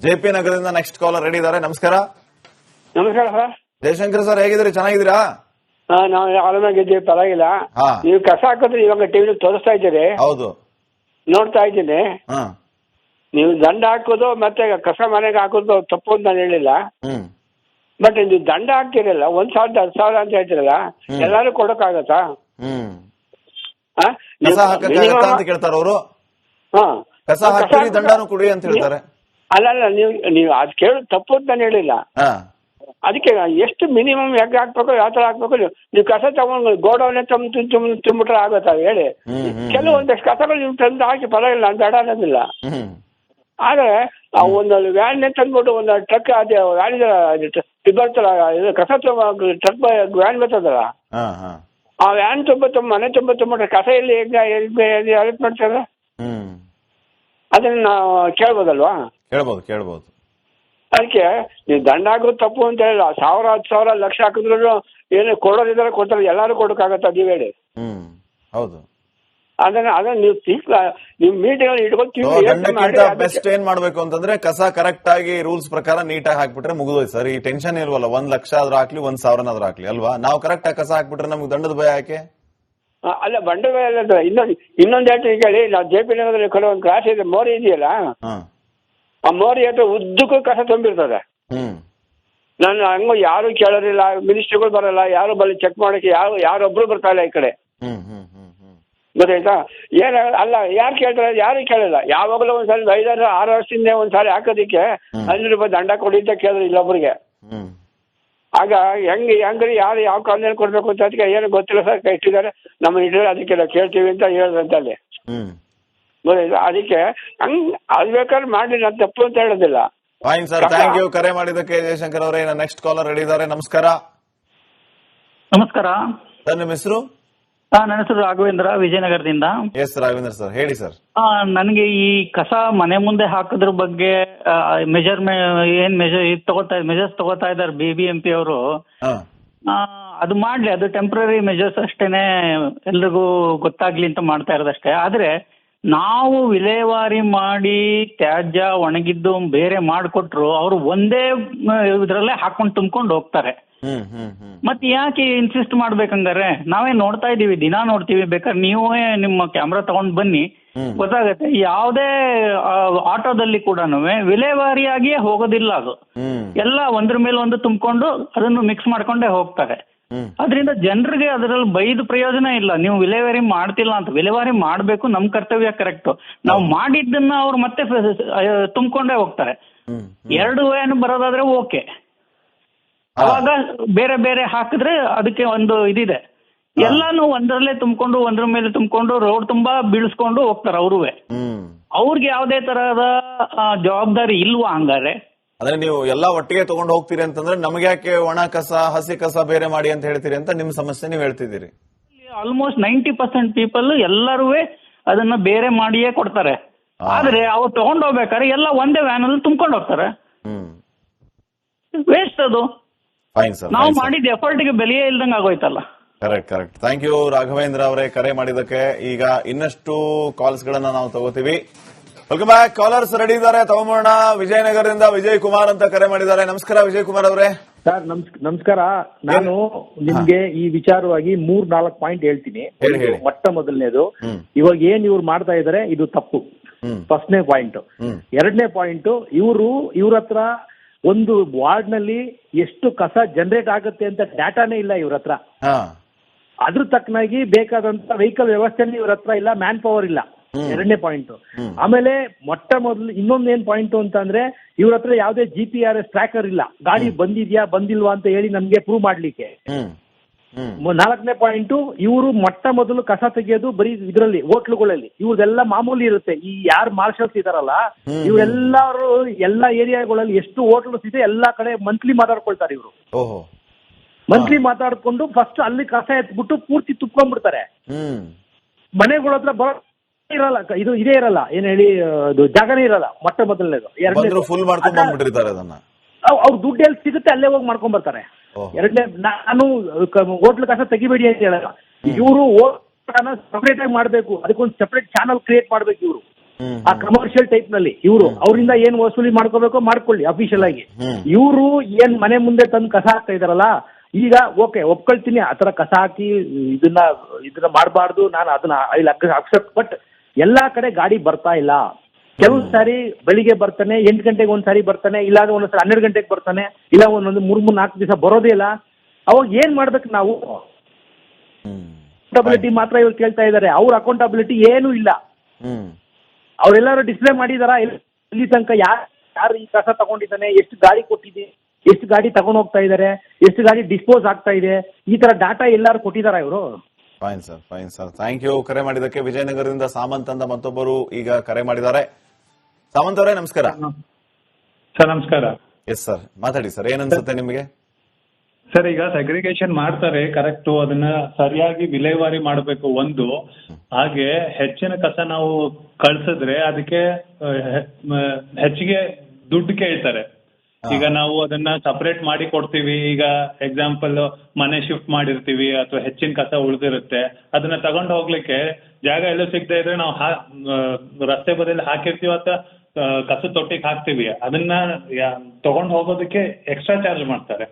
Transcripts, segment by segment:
JP ನಗರದಿಂದ next caller ready ಇದ್ದಾರೆ. ನಮಸ್ಕಾರ. ನಮಸ್ಕಾರ ಸರ್. ಜಯಶಂಕರ್ ಸರ್, ಹೇಗಿದ್ದೀರಿ? ಚೆನ್ನಾಗಿದ್ದೀರಾ? ನಾವು ಆರಾಮಾಗಿದ್ದೀವಿ, ಪರವಾಗಿಲ್ಲ. ನೀವು ಕಸ ಹಾಕಿದ್ರೆ ಇವಾಗ ಟಿವಿ ತೋರಿಸ್ತಾ ಇದ್ದೀರಿ. ಹೌದು, ನೋಡ್ತಾ ಇದ್ದೀನಿ. ನೀವು ದಂಡ ಹಾಕೋದು ಮತ್ತೆ ಕಸ ಮನೆಗೆ ಹಾಕೋದು ತಪ್ಪು ಅಂತ ನಾನು ಹೇಳಿಲ್ಲ. ಬಟ್ ನೀವು ದಂಡ ಹಾಕ್ತಿರಲ್ಲ, 1,000 10,000 ಅಂತ ಹೇಳ್ತಿರಲ್ಲ, ಎಲ್ಲಾರು ಕೊಡಕ್ಕಾಗತ್ತಾ? ಕಸ ಹಾಕಕ್ಕಾಗತ್ತಾ ಅಂತ ಕೇಳ್ತಾರ ಅವರು. ಕಸ ಹಾಕ್ತೀರಿ, ದಂಡನು ಕೊಡಿ ಅಂತ ಹೇಳ್ತಾರೆ. ಅಲ್ಲ, ನೀವು ಅದ್ ಕೇಳೋದು ತಪ್ಪು ಅಂತ ನಾನು ಹೇಳಿಲ್ಲ. ಅದಕ್ಕೆ ಎಷ್ಟು ಮಿನಿಮಮ್ ಹೆಂಗ್ ಹಾಕ್ಬೇಕು, ಯಾವ ತರ ಹಾಕ್ಬೇಕು? ನೀವು ಕಸ ತಗೊಂಡು ಗೋಡೌನ್ ತುಂಬಿಟ್ರೆ ಆಗತ್ತಾ ಹೇಳಿ? ಕೆಲವೊಂದಷ್ಟು ಕಸಗಳು ನೀವು ತಂದು ಹಾಕಿ ಪರವಾಗಿಲ್ಲ, ನಾನು ಬೇಡ ಅನ್ನೋದಿಲ್ಲ. ಆದ್ರೆ ಒಂದು ವ್ಯಾನ್ ತಂದ್ಬಿಟ್ಟು ಒಂದು ಟ್ರಕ್ ಅದೇ ವ್ಯಾನ್ ಬರ್ತಲ್ಲ, ಕಸ ಟ್ರಕ್ ವ್ಯಾನ್ ಬರ್ತದಲ್ಲ, ಆ ವ್ಯಾನ್ ತುಂಬ ಮನೆ ತುಂಬಿಟ್ರೆ ಕಸ ಎಲ್ಲಿ ಹೆಲ್ಪ್ ಮಾಡ್ತಾರೆ? ಅದನ್ನ ನಾವು ಕೇಳ್ಬೋದಲ್ವಾ? ಕೇಳ್ಬೋದು. ಅದಕ್ಕೆ ನೀವು ದಂಡ ಹಾಕೋದು ತಪ್ಪು ಅಂತ ಹೇಳಿಲ್ಲ. 1,000 10,000 ಲಕ್ಷ ಹಾಕಿದ್ರು ಏನು ಕೊಡೋದಿದ್ರೆ ಕೊಡ್ತಾರೆ, ಎಲ್ಲಾರು ಕೊಡಕ್ಕಾಗತ್ತ ನೀವ್ ಹೇಳಿ? ಹೌದು. ಅದನ್ನ ನೀವು ಮೀಟಿಂಗ್ ಇಟ್ಕೊಂಡು ಬೆಸ್ಟ್ ಏನ್ ಮಾಡ್ಬೇಕು ಅಂತಂದ್ರೆ, ಕಸ ಕರೆಕ್ಟ್ ಆಗಿ ರೂಲ್ಸ್ ಪ್ರಕಾರ ನೀಟಾಗಿ ಹಾಕ್ಬಿಟ್ರೆ ಮುಗಿದೋಯ್ತು ಸರ್. ಈ ಟೆನ್ಷನ್ ಇಲ್ವಲ್ಲ, 1 ಲಕ್ಷ ಆದ್ರೂ ಹಾಕ್ಲಿ 1,000 ಹಾಕ್ಲಿ ಅಲ್ವಾ? ನಾವು ಕರೆಕ್ಟ್ ಆಗಿ ಕಸ ಹಾಕ್ಬಿಟ್ರೆ ನಮ್ಗೆ ದಂಡದ ಭಯ ಯಾಕೆ? ಅಲ್ಲ, ಬಂಡವಾಳ ಇನ್ನೊಂದು ಹೇಳ್ತೀನಿ ಕೇಳಿ. ನಾವು ಜೆಪಿ ನಗರದಲ್ಲಿ ಕೆಲವೊಂದು ಕ್ಲಾಸ್ ಇದೆ, ಮೋರಿ ಇದೆಯಲ್ಲ, ಆ ಮೋರಿ ಹತ್ರ ಉದ್ದಕ್ಕೂ ಕಸ ತುಂಬಿರ್ತದೆ. ನಾನು ಹಂಗ ಯಾರು ಕೇಳೋರಿಲ್ಲ, ಮಿನಿಸ್ಟ್ರಿಗಳು ಬರಲ್ಲ, ಯಾರು ಬಲ್ಲಿ ಚೆಕ್ ಮಾಡಕ್ಕೆ ಯಾರೊಬ್ರು ಬರ್ತಾ ಇಲ್ಲ ಈ ಕಡೆ. ಗೊತ್ತಾಯ್ತಾ? ಅಲ್ಲ, ಯಾರು ಕೇಳ್ತಾರೆ? ಯಾರು ಕೇಳಲ್ಲ. ಯಾವಾಗಲೂ ಒಂದ್ಸಲ 5-6 ವರ್ಷದಿಂದ ಒಂದ್ಸಾರಿ ಹಾಕೋದಿಕ್ಕೆ 500 ರೂಪಾಯಿ ದಂಡ ಕೊಡಿ ಅಂತ ಕೇಳಿದ್ರು ಇಲ್ಲೊಬ್ರಿಗೆ. ಆಗ ಹೆಂಗ್ರಿ ಯಾರು ಯಾವ ಕಾಲದಲ್ಲಿ ಕೊಡ್ಬೇಕು ಅಂತ ಅದಕ್ಕೆ ಏನು ಗೊತ್ತಿಲ್ಲ ಸರ್, ಇಟ್ಟಿದ್ದಾರೆ ನಮ್ಮ ಇಟ್ಟಿದ್ದಾರೆ, ಅದಕ್ಕೆ ನಾವು ಕೇಳ್ತೀವಿ ಅಂತ ಹೇಳಿದ್ರಂತ ಅಲ್ಲಿ. ಗೊತ್ತಾಯ್ತಾ? ಅದಕ್ಕೆ ಅದ್ ಬೇಕಾದ್ರೆ ಮಾಡಿ, ನಾನು ತಪ್ಪು ಅಂತ ಹೇಳೋದಿಲ್ಲ. ಫೈನ್ ಸರ್, ಥ್ಯಾಂಕ್ ಯು ಕರೆ ಮಾಡಿದ್ದಕ್ಕೆ. ಜಯಶಂಕರ್ ಅವರೇ, ನೆಕ್ಸ್ಟ್ ಕಾಲರ್ ರೆಡಿ ಇದ್ದಾರೆ. ನಮಸ್ಕಾರ. ನಮಸ್ಕಾರ ಸರ್, ನಿಮ್ಮ ಹೆಸರು? ನನ್ನ ಹೆಸರು ರಾಘವೇಂದ್ರ, ವಿಜಯನಗರದಿಂದ. ಎಸ್ ರಾಘವೇಂದ್ರ ಸರ್, ಹೇಳಿ ಸರ್. ನನಗೆ ಈ ಕಸ ಮನೆ ಮುಂದೆ ಹಾಕೋದ್ರ ಬಗ್ಗೆ ಮೆಜರ್ಸ್ ತಗೋತಾ ಇದ್ದಾರೆ BBMP ಅವರು. ಅದು ಮಾಡ್ಲಿ, ಅದು ಟೆಂಪ್ರರಿ ಮೆಜರ್ಸ್ ಅಷ್ಟೇನೆ, ಎಲ್ರಿಗೂ ಗೊತ್ತಾಗ್ಲಿ ಅಂತ ಮಾಡ್ತಾ ಇರೋದಷ್ಟೇ. ಆದ್ರೆ ನಾವು ವಿಲೇವಾರಿ ಮಾಡಿ ತ್ಯಾಜ್ಯ ಒಣಗಿದ್ದು ಬೇರೆ ಮಾಡಿಕೊಟ್ರು ಅವರು ಒಂದೇ ಇದ್ರಲ್ಲೇ ಹಾಕೊಂಡು ತುಂಬ್ಕೊಂಡು ಹೋಗ್ತಾರೆ. ಮತ್ತೆ ಯಾಕೆ ಇನ್ಸಿಸ್ಟ್ ಮಾಡ್ಬೇಕಂಗಾರೆ? ನಾವೇ ನೋಡ್ತಾ ಇದೀವಿ, ದಿನಾ ನೋಡ್ತೀವಿ. ಬೇಕಾದ್ರೆ ನೀವೇ ನಿಮ್ಮ ಕ್ಯಾಮ್ರಾ ತಗೊಂಡ್ ಬನ್ನಿ, ಗೊತ್ತಾಗತ್ತೆ. ಯಾವುದೇ ಆಟೋದಲ್ಲಿ ಕೂಡ ವಿಲೇವಾರಿಯಾಗಿಯೇ ಹೋಗೋದಿಲ್ಲ. ಅದು ಎಲ್ಲ ಒಂದ್ರ ಮೇಲೆ ಒಂದು ತುಂಬಿಕೊಂಡು ಅದನ್ನು ಮಿಕ್ಸ್ ಮಾಡ್ಕೊಂಡೇ ಹೋಗ್ತಾರೆ. ಅದರಿಂದ ಜನರಿಗೆ ಅದರಲ್ಲಿ ಬೈದು ಪ್ರಯೋಜನ ಇಲ್ಲ. ನೀವು ವಿಲೇವಾರಿ ಮಾಡ್ತಿಲ್ಲ ಅಂತ. ವಿಲೇವಾರಿ ಮಾಡ್ಬೇಕು, ನಮ್ ಕರ್ತವ್ಯ ಕರೆಕ್ಟ್. ನಾವು ಮಾಡಿದ್ದನ್ನ ಅವ್ರು ಮತ್ತೆ ತುಂಬಿಕೊಂಡೇ ಹೋಗ್ತಾರೆ. 2 ವ್ಯಾನ್ ಬರೋದಾದ್ರೆ ಓಕೆ, ಅವಾಗ ಬೇರೆ ಬೇರೆ ಹಾಕಿದ್ರೆ ಅದಕ್ಕೆ ಒಂದು ಇದಿದೆ. ಎಲ್ಲಾನು ಒಂದರಲ್ಲೇ ತುಂಬಿಕೊಂಡು ಒಂದ್ರ ಮೇಲೆ ತುಂಬಿಕೊಂಡು ರೋಡ್ ತುಂಬಾ ಬೀಳಿಸ್ಕೊಂಡು ಹೋಗ್ತಾರೆ ಅವ್ರುವೆ. ಅವ್ರಿಗೆ ಯಾವ್ದೇ ತರಹದ ಜವಾಬ್ದಾರಿ ಇಲ್ವಾ ಹಂಗಾರೆ? ಅಂದ್ರೆ ನೀವು ಎಲ್ಲಾ ಒಟ್ಟಿಗೆ ತಗೊಂಡು ಹೋಗ್ತೀರಿ ಅಂತಂದ್ರೆ ನಮ್ಗೆ ಯಾಕೆ ಒಣ ಕಸ ಹಸಿ ಕಸ ಬೇರೆ ಮಾಡಿ ಅಂತ ಹೇಳ್ತೀರಿ ಅಂತ ನಿಮ್ ಸಮಸ್ಯೆ ನೀವು ಹೇಳ್ತಿದ್ದೀರಿ. ಆಲ್ಮೋಸ್ಟ್ 90% ಪೀಪಲ್ ಎಲ್ಲರೂ ಅದನ್ನ ಬೇರೆ ಮಾಡಿಯೇ ಕೊಡ್ತಾರೆ. ಆದ್ರೆ ಅವ್ರು ತಗೊಂಡ್ ಹೋಗ್ಬೇಕಾದ್ರೆ ಎಲ್ಲ ಒಂದೇ ವ್ಯಾನ್ ಅಲ್ಲಿ ತುಂಬ್ಕೊಂಡು ಹೋಗ್ತಾರೆ. ವೇಸ್ಟ್ ಅದು. ನಾವು ಮಾಡಿದ ಎಫರ್ಟ್ಗೆ ಬೆಲೆಯೇ ಇಲ್ದಂಗ ಆಗೋಯ್ತಲ್ಲ. ಕರೆಕ್ಟ್. ಥ್ಯಾಂಕ್ ಯು ರಾಘವೇಂದ್ರ ಅವರೇ, ಕರೆ ಮಾಡಿದಕ್ಕೆ. ಈಗ ಇನ್ನಷ್ಟು ಕಾಲ್ಸ್ ಗಳನ್ನ ನಾವು ತಗೋತೀವಿ. Welcome back. ಕಾಲರ್ಸ್ ರೆಡಿ ಇದ್ದಾರೆ, ತಗೊಂಬೋಣ. ವಿಜಯನಗರದಿಂದ ವಿಜಯ್ ಕುಮಾರ್ ಅಂತ ಕರೆ ಮಾಡಿದ್ದಾರೆ. ನಮಸ್ಕಾರ ವಿಜಯ್ ಕುಮಾರ್ ಅವರೇ. ಸರ್ ನಮಸ್ಕಾರ. ನಾನು ನಿಮ್ಗೆ ಈ ವಿಚಾರವಾಗಿ 3-4 ಪಾಯಿಂಟ್ ಹೇಳ್ತೀನಿ. ಮೊಟ್ಟ ಮೊದಲನೇದು, ಇವಾಗ ಏನ್ ಇವ್ರು ಮಾಡ್ತಾ ಇದಾರೆ ಇದು ತಪ್ಪು, ಫಸ್ಟ್ನೇ ಪಾಯಿಂಟ್. 2ನೇ ಪಾಯಿಂಟ್, ಇವ್ರ ಹತ್ರ ಒಂದು ವಾರ್ಡ್ ನಲ್ಲಿ ಎಷ್ಟು ಕಸ ಜನರೇಟ್ ಆಗುತ್ತೆ ಅಂತ ಡಾಟಾನೇ ಇಲ್ಲ ಇವ್ರ ಹತ್ರ. ಅದ್ರ ತಕ್ಕನಾಗಿ ಬೇಕಾದಂತ ವೆಹಿಕಲ್ ವ್ಯವಸ್ಥೆನೇ ಇವ್ರ ಹತ್ರ ಇಲ್ಲ, ಮ್ಯಾನ್ ಪವರ್ ಇಲ್ಲ. 2ನೇ ಪಾಯಿಂಟ್. ಆಮೇಲೆ ಮೊಟ್ಟ ಮೊದಲು ಇನ್ನೊಂದು ಏನ್ ಪಾಯಿಂಟ್ ಅಂತ ಅಂದ್ರೆ, ಇವ್ರ ಹತ್ರ ಯಾವ್ದೇ GPRS ಟ್ರ್ಯಾಕರ್ ಇಲ್ಲ, ಗಾಡಿ ಬಂದಿದ್ಯಾ ಬಂದಿಲ್ವಾ ಅಂತ ಹೇಳಿ ನಮ್ಗೆ ಪ್ರೂವ್ ಮಾಡ್ಲಿಕ್ಕೆ. 4ನೇ ಪಾಯಿಂಟ್, ಇವರು ಮೊಟ್ಟ ಮೊದಲು ಕಸ ತೆಗೆಯೋದು ಬರೀ ಇದರಲ್ಲಿ ಹೋಟ್ಲುಗಳಲ್ಲಿ. ಇವ್ರದೆಲ್ಲ ಮಾಮೂಲಿ ಇರುತ್ತೆ. ಈ ಯಾರು ಮಾರ್ಷಲ್ಸ್ ಇದಾರಲ್ಲ, ಇವರೆಲ್ಲರೂ ಎಲ್ಲಾ ಏರಿಯಾಗಳಲ್ಲಿ ಎಷ್ಟು ಹೋಟ್ಲ್ಸ್ ಇದೆ ಎಲ್ಲಾ ಕಡೆ ಮಂತ್ಲಿ ಮಾತಾಡ್ಕೊಳ್ತಾರೆ ಇವರು. ಮಂತ್ಲಿ ಮಾತಾಡ್ಕೊಂಡು ಫಸ್ಟ್ ಅಲ್ಲಿ ಕಸ ಎತ್ಬಿಟ್ಟು ಪೂರ್ತಿ ತುಪ್ಕೊಂಡ್ಬಿಡ್ತಾರೆ. ಮನೆಗಳ ಹತ್ರ ಇರಲ್ಲ, ಇದೇ ಇರಲ್ಲ, ಏನ್ ಹೇಳಿ, ಜಾಗನೇ ಇರಲ್ಲ. ಮೊಟ್ಟ ಮೊದಲನೇದು. ಅವ್ರ ದುಡ್ಡು ಎಲ್ಲಿ ಸಿಗುತ್ತೆ ಅಲ್ಲೇ ಹೋಗಿ ಮಾಡ್ಕೊಂಡ್ ಬರ್ತಾರೆ. 2ನೇ, ನಾನು ಹೋಟ್ಲ್ ಕಸ ತೆಗಿಬೇಡಿ ಅಂತ ಹೇಳಲ್ಲ. ಇವರು ಸಪರೇಟ್ ಆಗಿ ಮಾಡ್ಬೇಕು, ಅದಕ್ಕೊಂದು ಸಪರೇಟ್ ಚಾನಲ್ ಕ್ರಿಯೇಟ್ ಮಾಡ್ಬೇಕು ಇವರು. ಆ ಕಮರ್ಷಿಯಲ್ ಟೈಪ್ ನಲ್ಲಿ ಇವರು ಅವರಿಂದ ಏನ್ ವಸೂಲಿ ಮಾಡ್ಕೋಬೇಕೋ ಮಾಡ್ಕೊಳ್ಳಿ ಅಫಿಷಿಯಲ್ ಆಗಿ. ಇವರು ಏನ್ ಮನೆ ಮುಂದೆ ತಂದು ಕಸ ಹಾಕ್ತಾ ಇದಾರಲ್ಲ, ಈಗ ಓಕೆ ಒಪ್ಕೊಳ್ತೀನಿ ಆತರ ಕಸ ಹಾಕಿ ಇದನ್ನ ಮಾಡಬಾರ್ದು, ನಾನು ಅದನ್ನ ಐ ಅಕ್ಸೆಪ್ಟ್. ಬಟ್ ಎಲ್ಲಾ ಕಡೆ ಗಾಡಿ ಬರ್ತಾ ಇಲ್ಲ. ಕೆಲವು ಸಾರಿ ಬೆಳಿಗ್ಗೆ ಬರ್ತಾನೆ, 8 ಗಂಟೆಗೆ ಒಂದ್ಸಾರಿ ಬರ್ತಾನೆ, ಇಲ್ಲ ಒಂದೊಂದ್ಸರಿ 12 ಗಂಟೆಗೆ ಬರ್ತಾನೆ, ಇಲ್ಲ ಒಂದೊಂದು 3-4 ದಿವಸ ಬರೋದೇ ಇಲ್ಲ. ಅವಾಗ ಏನ್ ಮಾಡ್ಬೇಕು ನಾವು? ಅಕೌಂಟಬಿಲಿಟಿ ಮಾತ್ರ ಇವ್ರು ಕೇಳ್ತಾ ಇದಾರೆ, ಅವ್ರ ಅಕೌಂಟಬಿಲಿಟಿ ಏನೂ ಇಲ್ಲ. ಅವ್ರೆಲ್ಲಾರು ಡಿಸ್ಪ್ಲೇ ಮಾಡಿದಾರ ಇಲ್ಲಿ ತನಕ? ಯಾರು ಈ ಕಸ ತಗೊಂಡಿದ್ದಾನೆ, ಎಷ್ಟು ಗಾಡಿ ಕೊಟ್ಟಿದೆ, ಎಷ್ಟು ಗಾಡಿ ತಗೊಂಡು ಹೋಗ್ತಾ ಇದಾರೆ, ಎಷ್ಟು ಗಾಡಿ ಡಿಸ್ಪೋಸ್ ಆಗ್ತಾ ಇದೆ, ಈ ತರ ಡಾಟಾ ಎಲ್ಲಾರು ಕೊಟ್ಟಿದಾರ ಇವರು? ಫೈನ್ ಸರ್ ಥ್ಯಾಂಕ್ ಯು ಕರೆ ಮಾಡಿದಕ್ಕೆ. ವಿಜಯನಗರದಿಂದ ಸಾಮಂತ್ ಅಂತ ಮತ್ತೊಬ್ಬರು ಈಗ ಕರೆ ಮಾಡಿದ್ದಾರೆ. ಸಾಮಂತ್ ಅವರೇ ನಮಸ್ಕಾರ. ಸರ್ ನಮಸ್ಕಾರ. ಎಸ್ ಸರ್, ಮಾತಾಡಿ ಸರ್, ಏನನ್ಸುತ್ತೆ ನಿಮಗೆ? ಸರ್, ಈಗ ಸೆಗ್ರಿಗೇಷನ್ ಮಾಡ್ತಾರೆ ಕರೆಕ್ಟು, ಅದನ್ನ ಸರಿಯಾಗಿ ವಿಲೇವಾರಿ ಮಾಡಬೇಕು ಒಂದು. ಹಾಗೆ ಹೆಚ್ಚಿನ ಕಸ ನಾವು ಕಳ್ಸಿದ್ರೆ ಅದಕ್ಕೆ ಹೆಚ್ಚಿಗೆ ದುಡ್ಡು ಕೇಳ್ತಾರೆ. ಈಗ ನಾವು ಅದನ್ನ ಸಪರೇಟ್ ಮಾಡಿ ಕೊಡ್ತೀವಿ. ಈಗ ಎಕ್ಸಾಂಪಲ್ ಮನೆ ಶಿಫ್ಟ್ ಮಾಡಿರ್ತೀವಿ ಅಥವಾ ಹೆಚ್ಚಿನ ಕಸ ಉಳಿದಿರುತ್ತೆ, ಅದನ್ನ ತಗೊಂಡು ಹೋಗ್ಲಿಕ್ಕೆ ಜಾಗ ಎಲ್ಲೂ ಸಿಗದೆ ಇದ್ರೆ ನಾವು ರಸ್ತೆ ಬದಿಯಲ್ಲಿ ಹಾಕಿರ್ತೀವಿ ಅಥವಾ ಕಸದ ತೊಟ್ಟಿಗೆ ಹಾಕ್ತಿವಿ. ಅದನ್ನ ತಗೊಂಡು ಹೋಗೋದಕ್ಕೆ ಎಕ್ಸ್ಟ್ರಾ ಚಾರ್ಜ್ ಮಾಡ್ತಾರೆ.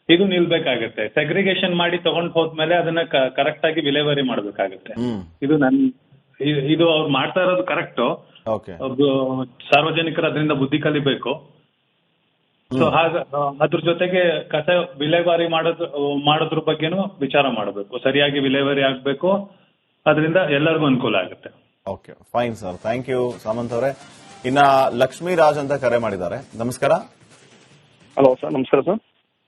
ಇದು ನಿಲ್ಬೇಕಾಗತ್ತೆ. ಸೆಗ್ರಿಗೇಷನ್ ಮಾಡಿ ತಗೊಂಡ್ ಹೋದ್ಮೇಲೆ ಅದನ್ನ ಕರೆಕ್ಟ್ ಆಗಿ ವಿಲೇವಾರಿ ಮಾಡ್ಬೇಕಾಗತ್ತೆ. ಇದು ಅವ್ರು ಮಾಡ್ತಾ ಇರೋದು ಕರೆಕ್ಟ್. ಸಾರ್ವಜನಿಕರು ಅದರಿಂದ ಬುದ್ಧಿ ಕಲಿಬೇಕು. ಸೊ ಅದ್ರ ಜೊತೆಗೆ ಕಸ ವಿಲೇವಾರಿ ಮಾಡೋದ್ರ ಬಗ್ಗೆನೂ ವಿಚಾರ ಮಾಡಬೇಕು. ಸರಿಯಾಗಿ ವಿಲೇವಾರಿ ಆಗ್ಬೇಕು, ಅದರಿಂದ ಎಲ್ಲರಿಗೂ ಅನುಕೂಲ ಆಗುತ್ತೆ. Okay, fine sir, thank you Samanth ಅವರೇ. ಇನ್ನ ಲಕ್ಷ್ಮೀರಾಜ್ ಅಂತ ಕರೆ ಮಾಡಿದ್ದಾರೆ. ನಮಸ್ಕಾರ. ಹಲೋ ಸರ್, ನಮಸ್ಕಾರ ಸರ್.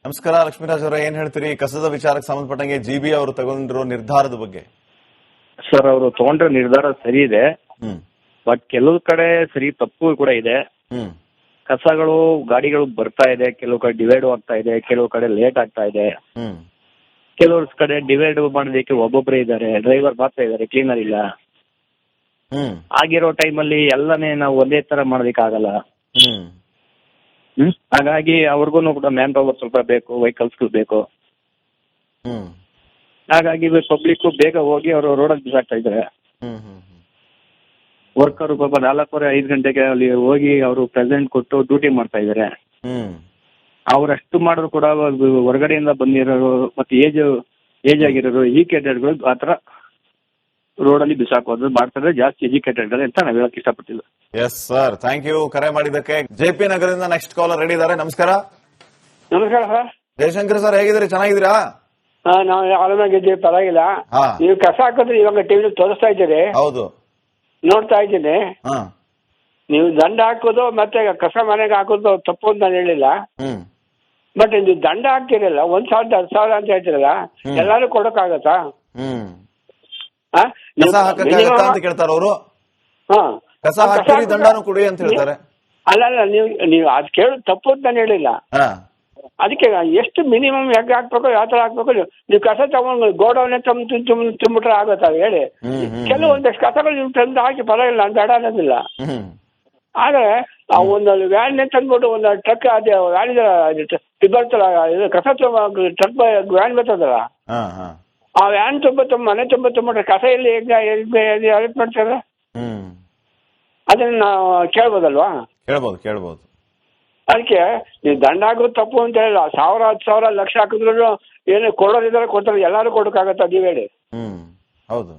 ನಮಸ್ಕಾರ ಲಕ್ಷ್ಮೀರಾಜ್ ಅವರೇ, ಏನ್ ಹೇಳ್ತೀರಿ ಕಸದ ವಿಚಾರಕ್ಕೆ ಸಂಬಂಧಪಟ್ಟಂಗೆ GB ಅವರು ತಗೊಂಡಿರೋ ನಿರ್ಧಾರದ ಬಗ್ಗೆ? ಸರ್, ಅವರು ತಗೊಂಡ್ರ ನಿರ್ಧಾರ ಸರಿ ಇದೆ, ಬಟ್ ಕೆಲವು ಕಡೆ ಸರಿ ತಪ್ಪು ಕೂಡ ಇದೆ. ಕಸಗಳು ಗಾಡಿಗಳು ಬರ್ತಾ ಇದೆ, ಕೆಲವು ಕಡೆ ಡಿವೈಡ್ ಆಗ್ತಾ ಇದೆ, ಕೆಲವು ಕಡೆ ಲೇಟ್ ಆಗ್ತಾ ಇದೆ, ಕೆಲವು ಕಡೆ ಡಿವೈಡ್ ಮಾಡೋದಕ್ಕೆ ಒಬ್ಬೊಬ್ಬರೇ ಇದ್ದಾರೆ, ಡ್ರೈವರ್ ಮಾತ್ರ ಇದ್ದಾರೆ, ಕ್ಲೀನರ್ ಇಲ್ಲ. ಆಗಿರೋ ಟೈಮಲ್ಲಿ ಎಲ್ಲನೇ ನಾವು ಒಂದೇ ತರ ಮಾಡೋದಕ್ಕಾಗಲ್ಲ. ಹಾಗಾಗಿ ಅವ್ರಿಗೂ ಕೂಡ ಮ್ಯಾನ್ ಪವರ್ ಸ್ವಲ್ಪ ಬೇಕು, ವೆಹಿಕಲ್ಸ್ ಬೇಕು. ಹಾಗಾಗಿ ಪಬ್ಲಿಕ್ ಬೇಗ ಹೋಗಿ ಅವರು ರೋಡಲ್ಲಿ ಬಿಸಾಕ್ತಾ ಇದ್ದಾರೆ. ವರ್ಕರ್ ಪಾಪ 4:30-5 ಗಂಟೆಗೆ ಅಲ್ಲಿ ಹೋಗಿ ಅವರು ಪ್ರೆಸೆಂಟ್ ಕೊಟ್ಟು ಡ್ಯೂಟಿ ಮಾಡ್ತಾ ಇದ್ದಾರೆ. ಅವ್ರಷ್ಟು ಮಾಡಿದ್ರು ಕೂಡ ಹೊರಗಡೆಯಿಂದ ಬಂದಿರೋರು ಮತ್ತೆ ಏಜ್ ಆಗಿರೋರು ಎಜುಕೇಟೆಡ್ಗಳು ಆತರ ರೋಡಲ್ಲಿ ಬಿಸಾಕೋದು ಮಾಡ್ತಾರೆ, ಜಾಸ್ತಿ ಎಜುಕೇಟೆಡ್ ಅಂತ ನಾವ್ ಹೇಳಕ್ ಇಷ್ಟಪಟ್ಟಿಲ್ಲ. ಎಸ್ ಸರ್, ಥ್ಯಾಂಕ್ ಯು ಕರೆ ಮಾಡಿದ್ದಕ್ಕೆ. JP ನಗರದಿಂದ ನೆಕ್ಸ್ಟ್ ಕಾಲರ್ ರೆಡಿ ಇದ್ದಾರೆ. ನಮಸ್ಕಾರ. ನಮಸ್ಕಾರ ಸರ್. ಜಯಶಂಕರ್ ಸರ್, ಹೇಗಿದ್ದೀರಿ? ಚೆನ್ನಾಗಿದ್ದೀರಾ? ನಾವು ಆರಾಮಾಗಿದ್ದೀವಿ, ಪರವಾಗಿಲ್ಲ. ನೀವು ಕಸ ಹಾಕಿದ್ರೆ ಇವಾಗ ಟಿವಿ ತೋರಿಸ್ತಾ ಇದ್ದೀರಿ. ಹೌದು, ನೋಡ್ತಾ ಇದ್ದೀನಿ. ನೀವು ದಂಡ ಹಾಕೋದು ಮತ್ತೆ ಕಸ ಮನೆಗೆ ಹಾಕೋದು ತಪ್ಪು ಅಂತ ನಾನು ಹೇಳಿಲ್ಲ. ಬಟ್ ನೀವು ದಂಡ ಹಾಕ್ತಿರಲ್ಲ, 1,000 10,000 ಅಂತ ಹೇಳ್ತಿರಲ್ಲ, ಎಲ್ಲಾರು ಕೊಡಕ್ಕಾಗತ್ತಾ? ಕಸ ಹಾಕಕ್ಕಾಗತ್ತಾ ಅಂತ ಕೇಳ್ತಾರ ಅವರು. ಕಸ ಹಾಕಿ ದಂಡನು ಕೊಡಿ ಅಂತ ಹೇಳ್ತಾರೆ. ಅಲ್ಲ, ನೀವು ಅದ್ ಕೇಳೋದು ತಪ್ಪು ಅಂತ ನಾನು ಹೇಳಿಲ್ಲ. ಅದಕ್ಕೆ ಎಷ್ಟು ಮಿನಿಮಮ್ ಹೆಂಗ್ ಹಾಕ್ಬೇಕು, ಯಾವ ತರ ಹಾಕ್ಬೇಕು? ನೀವು ಕಸ ತಗೊಂಡು ಗೋಡೌನ್ ತುಂಬಿಟ್ರೆ ಆಗತ್ತ ಹೇಳಿ? ಕೆಲವೊಂದಷ್ಟು ಕಸಗಳು ನೀವು ತಂದು ಹಾಕಿ ಪರವಾಗಿಲ್ಲ, ಅಂತ ಬೇಡ ಅನ್ನೋದಿಲ್ಲ. ಆದ್ರೆ ಆ ಒಂದು ವ್ಯಾನ್ ತಂದ್ಬಿಟ್ಟು ಒಂದು ಟ್ರಕ್ ಅದೇ ವ್ಯಾನ್ ಬರ್ತಲ್ಲ, ಕಸ ಟ್ರಕ್ ವ್ಯಾನ್ ಬರ್ತದಲ್ಲ, ಆ ವ್ಯಾನ್ ಮನೆ ತುಂಬಿಟ್ರೆ ಕಸ ಎಲ್ಲಿ ಹೆಲ್ಪ್ ಮಾಡ್ತಾರೆ? ಅದನ್ನ ನಾವು ಕೇಳ್ಬೋದಲ್ವಾ? ಕೇಳ್ಬೋದು. ಅದಕ್ಕೆ ನೀವು ದಂಡ ಹಾಕೋದು ತಪ್ಪು ಅಂತ ಹೇಳಿಲ್ಲ. 1,000 10,000 ಲಕ್ಷ ಹಾಕಿದ್ರು ಏನು ಕೊಡೋದಿದ್ರೆ ಕೊಡ್ತಾರೆ, ಎಲ್ಲಾರು ಕೊಡಕ್ಕಾಗತ್ತ? ನೀವ್ ಹೇಳಿ. ಹೌದು,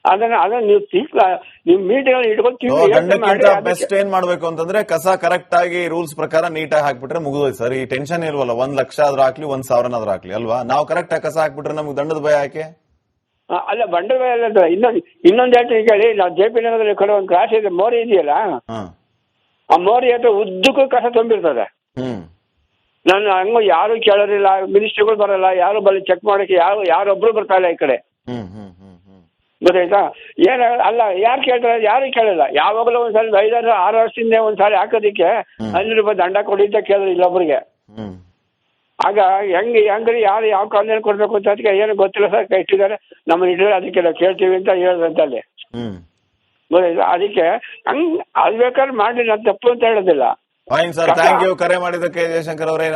ಅದನ್ನ ನೀವು ಮೀಟಿಂಗ್ ಇಟ್ಕೊಂಡು ಬೆಸ್ಟ್ ಏನ್ ಮಾಡ್ಬೇಕು ಅಂತಂದ್ರೆ ಕಸ ಕರೆಕ್ಟ್ ಆಗಿ ರೂಲ್ಸ್ ಪ್ರಕಾರ ನೀಟಾಗಿ ಹಾಕ್ಬಿಟ್ರೆ ಮುಗಿದೋಯ್ತು ಸರ್. ಈ ಟೆನ್ಷನ್ ಇಲ್ವಲ್ಲ, 1 ಲಕ್ಷ ಆದ್ರೂ ಹಾಕ್ಲಿ 1,000 ಆದ್ರೂ ಹಾಕ್ಲಿ ಅಲ್ವಾ? ನಾವು ಕರೆಕ್ಟ್ ಆಗಿ ಕಸ ಹಾಕ್ಬಿಟ್ರೆ ನಮ್ಗೆ ದಂಡದ ಭಯ ಯಾಕೆ? ಅಲ್ಲ, ಬಂಡದ ಭಯ ಅಲ್ಲ. ಇನ್ನೊಂದು ಹೇಳ್ತೀನಿ ಕೇಳಿ. ನಾವು JP ನಗರದಲ್ಲಿ ಕಡೆ ಒಂದು ಕ್ರಾಸ್ ಇದೆ, ಮೋರಿ ಇದೆಯಲ್ಲ, ಆ ಮೋರಿ ಹತ್ರ ಉದ್ದಕ್ಕೂ ಕಸ ತುಂಬಿರ್ತದೆ. ನಾನು ಹಂಗ ಯಾರು ಕೇಳೋರಿಲ್ಲ, ಮಿನಿಸ್ಟ್ರಿಗಳು ಬರಲ್ಲ, ಯಾರು ಬಲ್ಲಿ ಚೆಕ್ ಮಾಡಕ್ಕೆ ಯಾರೊಬ್ರು ಬರ್ತಾ ಇಲ್ಲ ಈ ಕಡೆ. ಗೊತ್ತಾಯ್ತಾ? ಅಲ್ಲ, ಯಾರು ಕೇಳ್ತಾರೆ? ಯಾರು ಕೇಳಲ್ಲ. ಯಾವಾಗಲೂ ಒಂದ್ಸಲ 5-6 ವರ್ಷದಿಂದ ಒಂದ್ಸಾರಿ ಹಾಕೋದಿಕ್ಕೆ 500 ರೂಪಾಯಿ ದಂಡ ಕೊಡಿ ಅಂತ ಕೇಳಿದ್ರು ಇಲ್ಲೊಬ್ರಿಗೆ. ಆಗ ಹೆಂಗ್ರಿ ಯಾರು ಯಾವ ಕಾಲದಲ್ಲಿ ಕೊಡ್ಬೇಕು ಅಂತ ಅದಕ್ಕೆ ಏನು ಗೊತ್ತಿಲ್ಲ ಸರ್, ಇಟ್ಟಿದ್ದಾರೆ ನಮ್ಮನ್ನ ಇಟ್ಟಿದ್ದಾರೆ, ಅದಕ್ಕೆ ನಾವು ಕೇಳ್ತೀವಿ ಅಂತ ಹೇಳಿದ್ರಂತ ಅಲ್ಲಿ. ಗೊತ್ತಾಯ್ತಾ? ಅದಕ್ಕೆ ಅದು ಬೇಕಾದ್ರೆ ಮಾಡಿ, ನಾನು ತಪ್ಪು ಅಂತ ಹೇಳೋದಿಲ್ಲ. ಫೈನ್ ಸರ್, ಥ್ಯಾಂಕ್ ಯು ಕರೆ ಮಾಡಿದ್ದಕ್ಕೆ ಜಯಶಂಕರ್ ಅವರೇ.